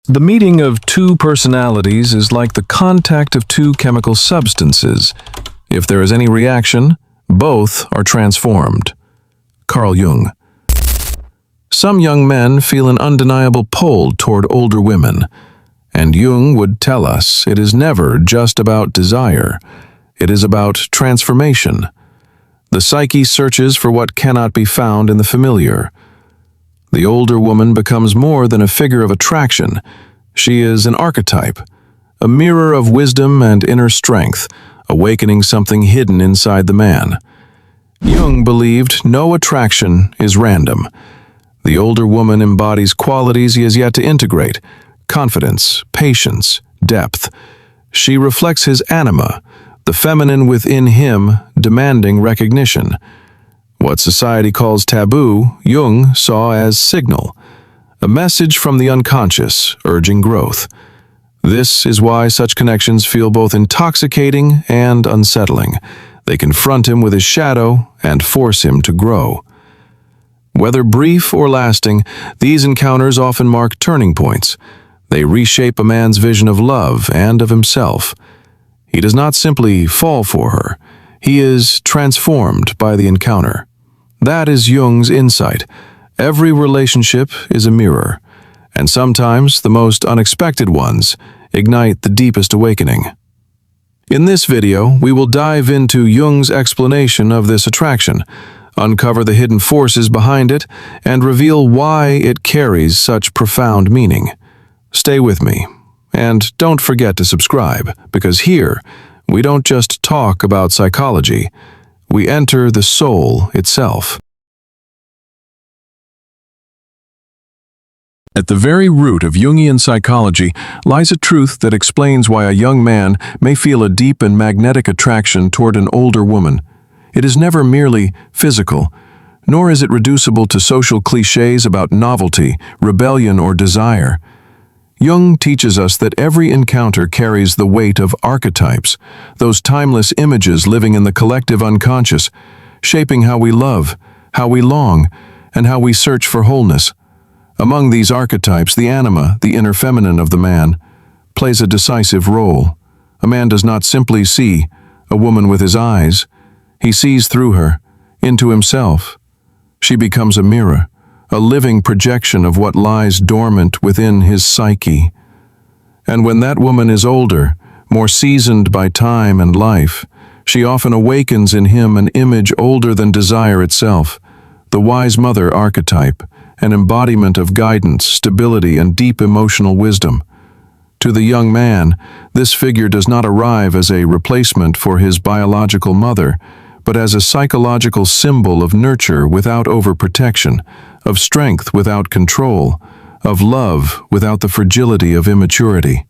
The meeting of two personalities is like the contact of two chemical substances. If there is any reaction, both are transformed. Carl Jung. Some young men feel an undeniable pull toward older women, and Jung would tell us it is never just about desire. It is about transformation. The psyche searches for what cannot be found in the familiar. The older woman becomes more than a figure of attraction. She is an archetype, a mirror of wisdom and inner strength, awakening something hidden inside the man. Jung believed no attraction is random. The older woman embodies qualities he has yet to integrate: confidence, patience, depth. She reflects his anima, the feminine within him demanding recognition. What society calls taboo, Jung saw as signal, a message from the unconscious urging growth. This is why such connections feel both intoxicating and unsettling. They confront him with his shadow and force him to grow. Whether brief or lasting, these encounters often mark turning points. They reshape a man's vision of love and of himself. He does not simply fall for her. He is transformed by the encounter. That is Jung's insight. Every relationship is a mirror, and sometimes the most unexpected ones ignite the deepest awakening. In this video, we will dive into Jung's explanation of this attraction, uncover the hidden forces behind it, and reveal why it carries such profound meaning. Stay with me. And don't forget to subscribe, because here, we don't just talk about psychology, we enter the soul itself. At the very root of Jungian psychology lies a truth that explains why a young man may feel a deep and magnetic attraction toward an older woman. It is never merely physical, nor is it reducible to social cliches about novelty, rebellion, or desire. Jung teaches us that every encounter carries the weight of archetypes, those timeless images living in the collective unconscious, shaping how we love, how we long, and how we search for wholeness. Among these archetypes, the anima, the inner feminine of the man, plays a decisive role. A man does not simply see a woman with his eyes. He sees through her, into himself. She becomes a mirror, a living projection of what lies dormant within his psyche. And when that woman is older, more seasoned by time and life, she often awakens in him an image older than desire itself, the wise mother archetype, an embodiment of guidance, stability, and deep emotional wisdom. To the young man, this figure does not arrive as a replacement for his biological mother, but as a psychological symbol of nurture without overprotection, of strength without control, of love without the fragility of immaturity.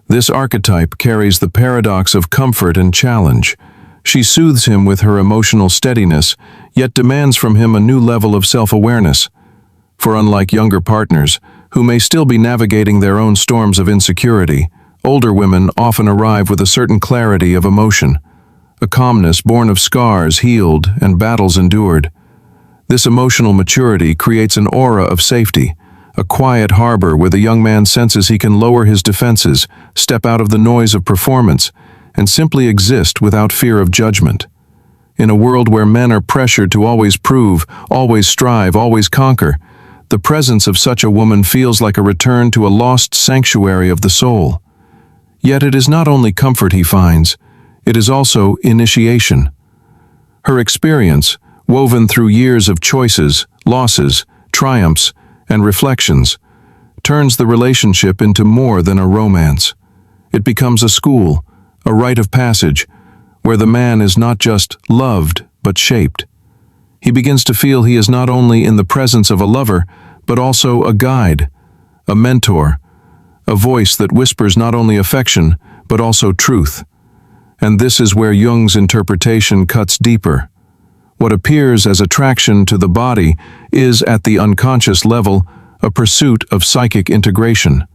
This archetype carries the paradox of comfort and challenge. She soothes him with her emotional steadiness, yet demands from him a new level of self-awareness. For unlike younger partners, who may still be navigating their own storms of insecurity, older women often arrive with a certain clarity of emotion, a calmness born of scars healed and battles endured. This emotional maturity creates an aura of safety, a quiet harbor where the young man senses he can lower his defenses, step out of the noise of performance, and simply exist without fear of judgment. In a world where men are pressured to always prove, always strive, always conquer, the presence of such a woman feels like a return to a lost sanctuary of the soul. Yet it is not only comfort he finds, it is also initiation. Her experience, woven through years of choices, losses, triumphs, and reflections, turns the relationship into more than a romance. It becomes a school, a rite of passage, where the man is not just loved, but shaped. He begins to feel he is not only in the presence of a lover, but also a guide, a mentor, a voice that whispers not only affection, but also truth. And this is where Jung's interpretation cuts deeper. What appears as attraction to the body is, at the unconscious level, a pursuit of psychic integration.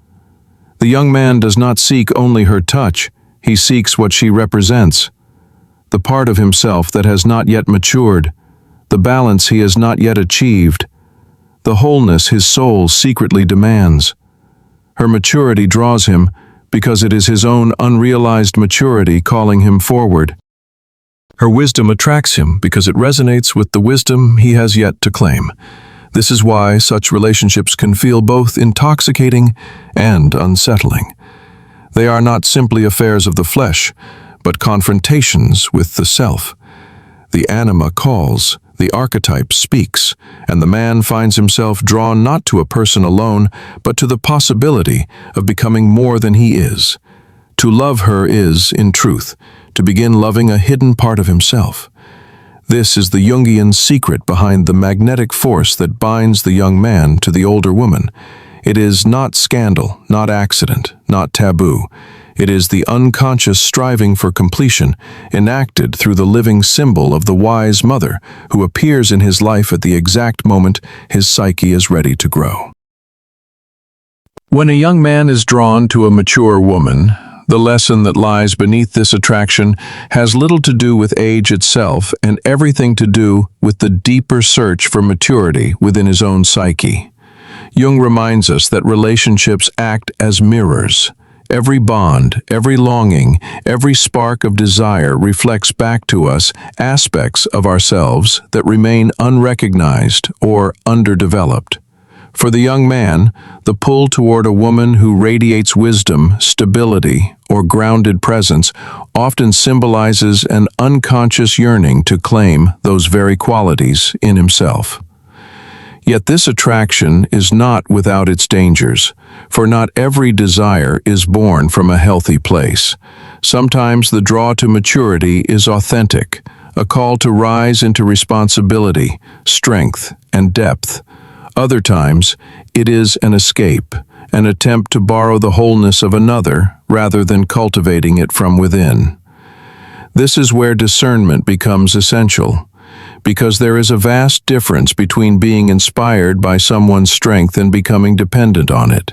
The young man does not seek only her touch, he seeks what she represents, the part of himself that has not yet matured, the balance he has not yet achieved, the wholeness his soul secretly demands. Her maturity draws him because it is his own unrealized maturity calling him forward. Her wisdom attracts him because it resonates with the wisdom he has yet to claim. This is why such relationships can feel both intoxicating and unsettling. They are not simply affairs of the flesh, but confrontations with the self. The anima calls, the archetype speaks, and the man finds himself drawn not to a person alone, but to the possibility of becoming more than he is. To love her is, in truth, to begin loving a hidden part of himself. This is the Jungian secret behind the magnetic force that binds the young man to the older woman. It is not scandal, not accident, not taboo. It is the unconscious striving for completion, enacted through the living symbol of the wise mother who appears in his life at the exact moment his psyche is ready to grow. When a young man is drawn to a mature woman, the lesson that lies beneath this attraction has little to do with age itself and everything to do with the deeper search for maturity within his own psyche. Jung reminds us that relationships act as mirrors. Every bond, every longing, every spark of desire reflects back to us aspects of ourselves that remain unrecognized or underdeveloped. For the young man, the pull toward a woman who radiates wisdom, stability, or grounded presence often symbolizes an unconscious yearning to claim those very qualities in himself. Yet this attraction is not without its dangers, for not every desire is born from a healthy place. Sometimes the draw to maturity is authentic, a call to rise into responsibility, strength, and depth. Other times, it is an escape, an attempt to borrow the wholeness of another rather than cultivating it from within. This is where discernment becomes essential, because there is a vast difference between being inspired by someone's strength and becoming dependent on it.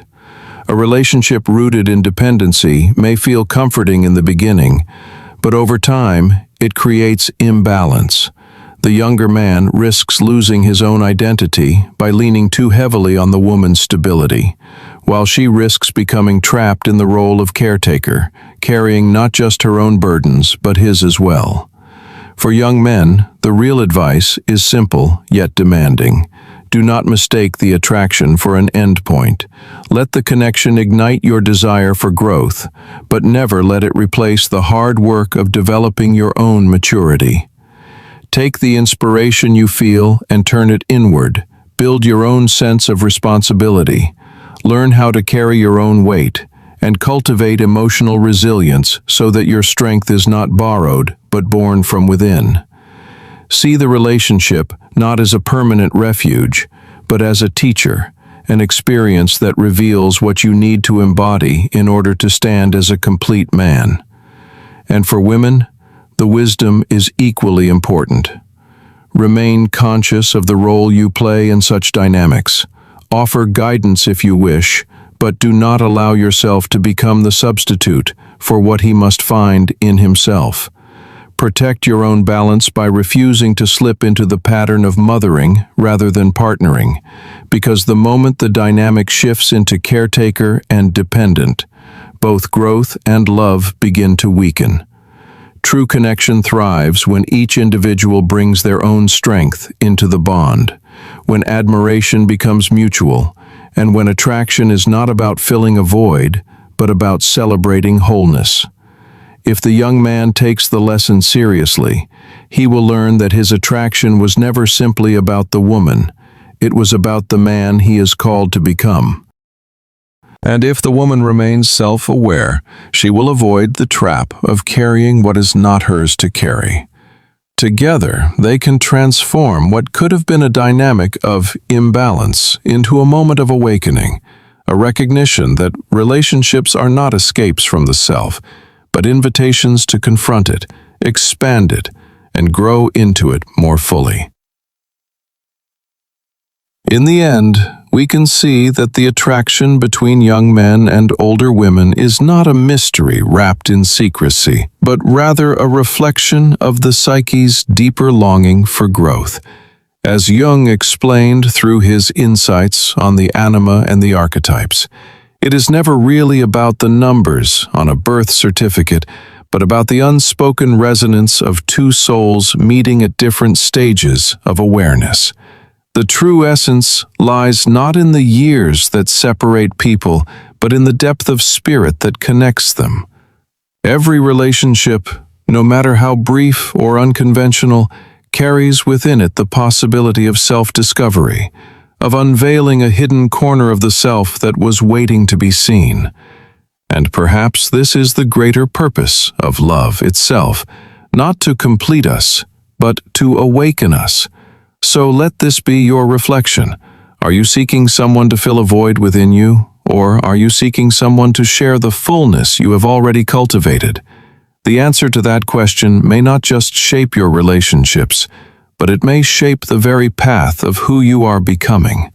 A relationship rooted in dependency may feel comforting in the beginning, but over time, it creates imbalance. The younger man risks losing his own identity by leaning too heavily on the woman's stability, while she risks becoming trapped in the role of caretaker, carrying not just her own burdens, but his as well. For young men, the real advice is simple yet demanding. Do not mistake the attraction for an endpoint. Let the connection ignite your desire for growth, but never let it replace the hard work of developing your own maturity. Take the inspiration you feel and turn it inward. Build your own sense of responsibility. Learn how to carry your own weight, and cultivate emotional resilience so that your strength is not borrowed, but born from within. See the relationship not as a permanent refuge, but as a teacher, an experience that reveals what you need to embody in order to stand as a complete man. And for women, the wisdom is equally important. Remain conscious of the role you play in such dynamics. Offer guidance if you wish, but do not allow yourself to become the substitute for what he must find in himself. Protect your own balance by refusing to slip into the pattern of mothering rather than partnering, because the moment the dynamic shifts into caretaker and dependent, both growth and love begin to weaken. True connection thrives when each individual brings their own strength into the bond, when admiration becomes mutual, and when attraction is not about filling a void, but about celebrating wholeness. If the young man takes the lesson seriously, he will learn that his attraction was never simply about the woman, it was about the man he is called to become. And if the woman remains self-aware, she will avoid the trap of carrying what is not hers to carry. Together, they can transform what could have been a dynamic of imbalance into a moment of awakening, a recognition that relationships are not escapes from the self, but invitations to confront it, expand it, and grow into it more fully. In the end, we can see that the attraction between young men and older women is not a mystery wrapped in secrecy, but rather a reflection of the psyche's deeper longing for growth. As Jung explained through his insights on the anima and the archetypes, It is never really about the numbers on a birth certificate, but about the unspoken resonance of two souls meeting at different stages of awareness. The true essence lies not in the years that separate people, but in the depth of spirit that connects them. Every relationship, no matter how brief or unconventional, carries within it the possibility of self-discovery, of unveiling a hidden corner of the self that was waiting to be seen. And perhaps this is the greater purpose of love itself, not to complete us, but to awaken us. So let this be your reflection. Are you seeking someone to fill a void within you, or are you seeking someone to share the fullness you have already cultivated? The answer to that question may not just shape your relationships, but it may shape the very path of who you are becoming.